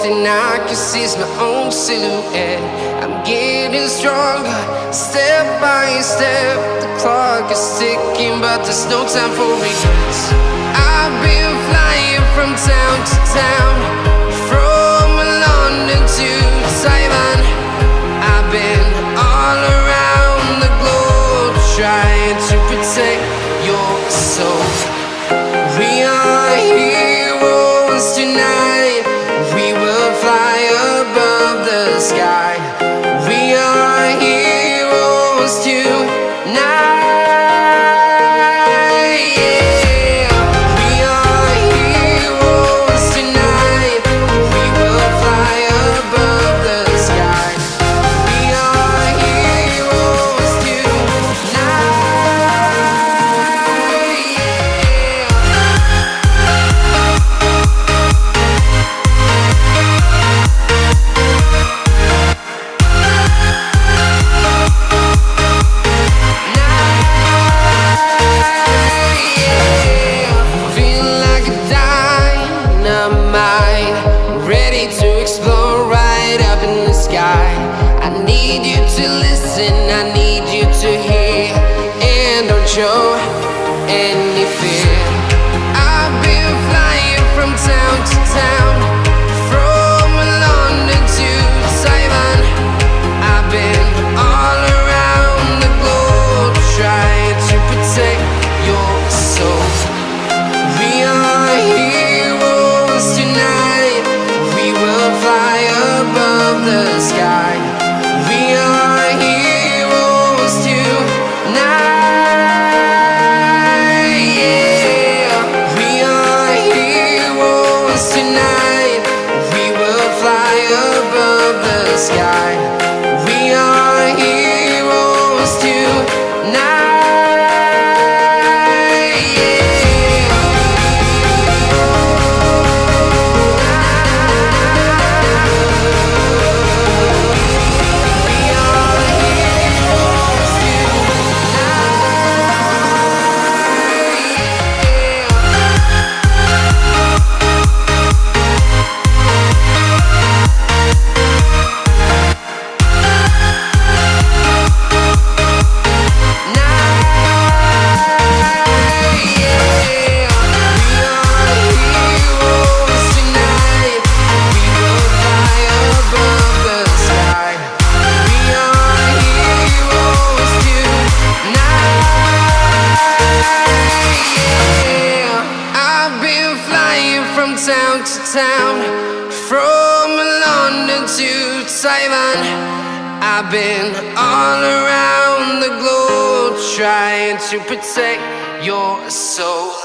thing I can see is my own silhouette. I'm getting stronger, step by step. The clock is ticking, but there's no time for regrets. I've been flying from town to town, from London to Taiwan. I've been all around the globe, trying to protect your soul. We are heroes tonight. We will fly above the sky. We are heroes tonight. Yeah. We are heroes tonight. We will fly above the sky. We are heroes tonight. Ready to explore right up in the sky. I need you to listen, I need you to hear, and don't show any fear. I've been flying from town to town, from London to Taiwan. I've been all around the globe, trying to protect your soul. We are heroes tonight. We will fly above the sky. We are heroes tonight. Yeah. We are heroes tonight. We will fly above the sky. We are heroes tonight. Town to town, from London to Taiwan. I've been all around the globe, trying to protect your soul.